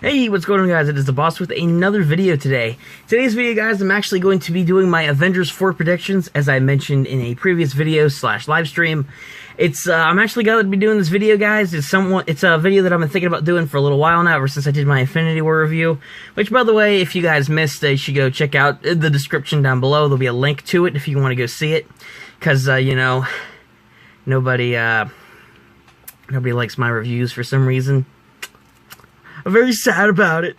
Hey, what's going on, guys? It is DaBoss with another video today. Today's video, guys, I'm actually going to be doing my Avengers 4 predictions, as I mentioned in a previous video / live stream. I'm actually going to be doing this video, guys. It's a video that I've been thinking about doing for a little while now, ever since I did my Infinity War review. Which, by the way, if you guys missed, you should go check out the description down below. There'll be a link to it if you want to go see it. Because, you know, nobody likes my reviews for some reason. I'm very sad about it.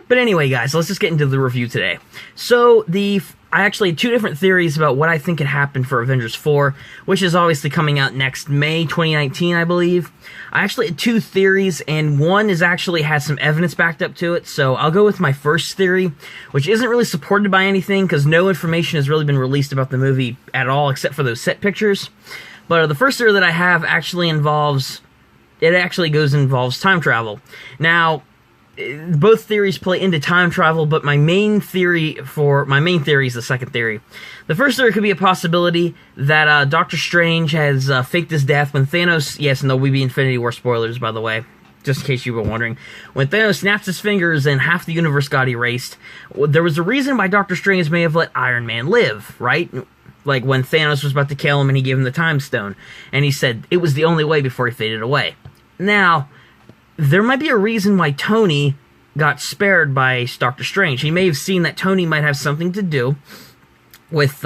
But anyway, guys, let's just get into the review today. So, I actually had two different theories about what I think could happen for Avengers 4, which is obviously coming out next May 2019, I believe. I actually had two theories, and one has actually has some evidence backed up to it, so I'll go with my first theory, which isn't really supported by anything, because no information has really been released about the movie at all, except for those set pictures. But the first theory that I have actually involves time travel. Now, both theories play into time travel, but my main theory is the second theory. The first theory could be a possibility that Doctor Strange has faked his death when Thanos, yes, and there will be Infinity War spoilers, by the way, just in case you were wondering. When Thanos snaps his fingers and half the universe got erased, there was a reason why Doctor Strange may have let Iron Man live, right? Like when Thanos was about to kill him and he gave him the Time Stone, and he said it was the only way before he faded away. Now, there might be a reason why Tony got spared by Doctor Strange. He may have seen that Tony might have something to do with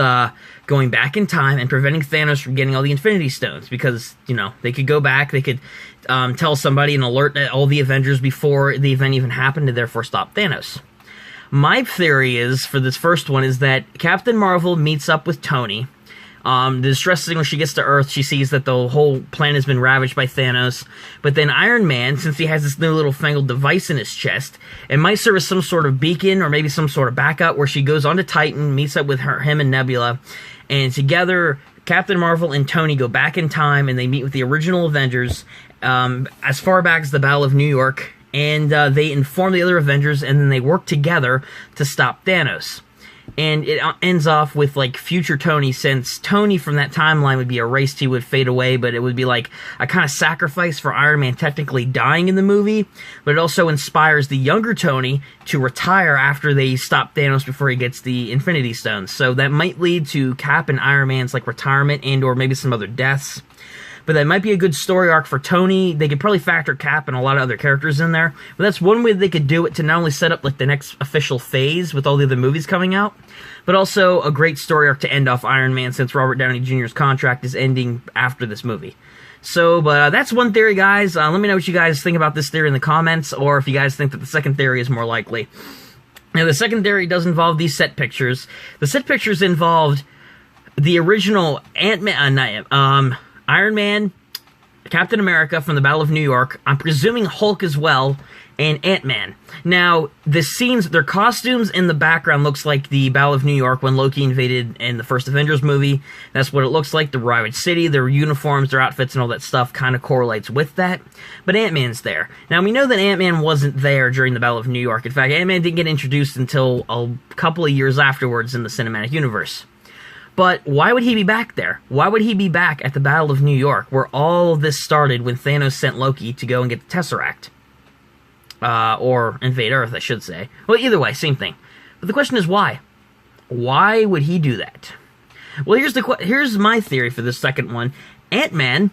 going back in time and preventing Thanos from getting all the Infinity Stones, because, you know, they could go back, they could tell somebody and alert all the Avengers before the event even happened, and therefore stop Thanos. My theory is, for this first one, is that Captain Marvel meets up with Tony. The distress signal, when she gets to Earth, she sees that the whole planet has been ravaged by Thanos. But then Iron Man, since he has this new little fangled device in his chest, it might serve as some sort of beacon or maybe some sort of backup, where she goes onto Titan, meets up with him and Nebula, and together Captain Marvel and Tony go back in time and they meet with the original Avengers as far back as the Battle of New York, and they inform the other Avengers, and then they work together to stop Thanos. And it ends off with, like, future Tony, since Tony from that timeline would be erased, he would fade away, but it would be like a kind of sacrifice for Iron Man technically dying in the movie, but it also inspires the younger Tony to retire after they stop Thanos before he gets the Infinity Stones. So that might lead to Cap and Iron Man's, like, retirement and or maybe some other deaths. But that might be a good story arc for Tony. They could probably factor Cap and a lot of other characters in there. But that's one way they could do it, to not only set up, like, the next official phase with all the other movies coming out, but also a great story arc to end off Iron Man, since Robert Downey Jr.'s contract is ending after this movie. So, but that's one theory, guys. Let me know what you guys think about this theory in the comments, or if you guys think that the second theory is more likely. Now, the second theory does involve these set pictures. The set pictures involved the original Iron Man, Captain America from the Battle of New York, I'm presuming Hulk as well, and Ant-Man. Now, the scenes, their costumes in the background looks like the Battle of New York when Loki invaded in the first Avengers movie. That's what it looks like. The ravaged city, their uniforms, their outfits, and all that stuff kind of correlates with that. But Ant-Man's there. Now, we know that Ant-Man wasn't there during the Battle of New York. In fact, Ant-Man didn't get introduced until a couple of years afterwards in the cinematic universe. But why would he be back there? Why would he be back at the Battle of New York, where all of this started when Thanos sent Loki to go and get the Tesseract? Or invade Earth, I should say. Well, either way, same thing. But the question is why? Why would he do that? Well, here's my theory for this second one. Ant-Man,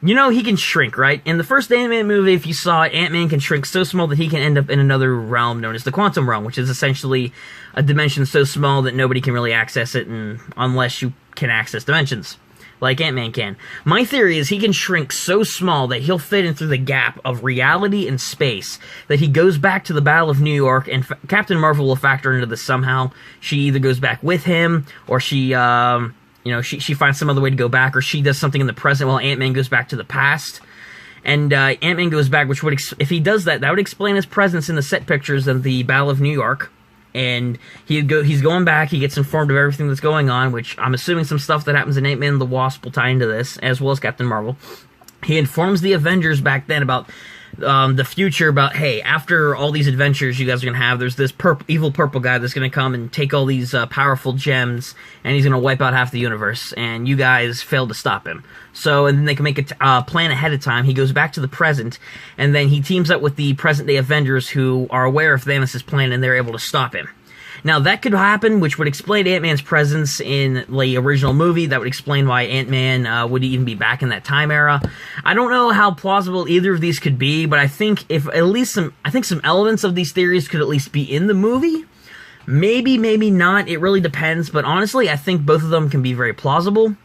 you know he can shrink, right? In the first Ant-Man movie, if you saw it, Ant-Man can shrink so small that he can end up in another realm known as the Quantum Realm, which is essentially a dimension so small that nobody can really access it unless you can access dimensions, like Ant-Man can. My theory is he can shrink so small that he'll fit in through the gap of reality and space, that he goes back to the Battle of New York, and Captain Marvel will factor into this somehow. She either goes back with him, or she finds some other way to go back, or she does something in the present while Ant-Man goes back to the past. And Ant-Man goes back, which would, if he does that, that would explain his presence in the set pictures of the Battle of New York. And he's going back, he gets informed of everything that's going on, which I'm assuming some stuff that happens in Ant-Man and the Wasp will tie into this, as well as Captain Marvel. He informs the Avengers back then about the future about, hey, after all these adventures you guys are going to have, there's this evil purple guy that's going to come and take all these powerful gems, and he's going to wipe out half the universe, and you guys failed to stop him. So, and then they can make a plan ahead of time. He goes back to the present, and then he teams up with the present-day Avengers who are aware of Thanos' plan, and they're able to stop him. Now, that could happen, which would explain Ant-Man's presence in the original movie. That would explain why Ant-Man would even be back in that time era. I don't know how plausible either of these could be, but I think some elements of these theories could at least be in the movie. Maybe, maybe not. It really depends, but honestly, I think both of them can be very plausible.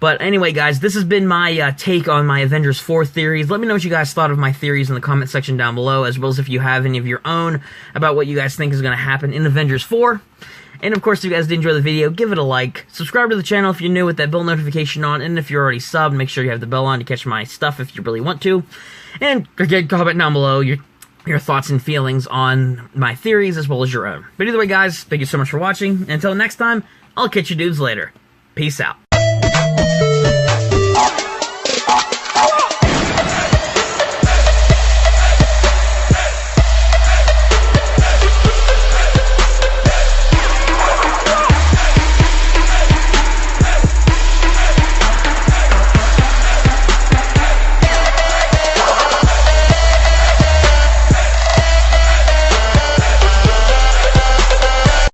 But anyway, guys, this has been my take on my Avengers 4 theories. Let me know what you guys thought of my theories in the comment section down below, as well as if you have any of your own about what you guys think is going to happen in Avengers 4. And of course, if you guys did enjoy the video, give it a like. Subscribe to the channel if you're new with that bell notification on. And if you're already subbed, make sure you have the bell on to catch my stuff if you really want to. And again, comment down below your thoughts and feelings on my theories as well as your own. But either way, guys, thank you so much for watching. And until next time, I'll catch you dudes later. Peace out.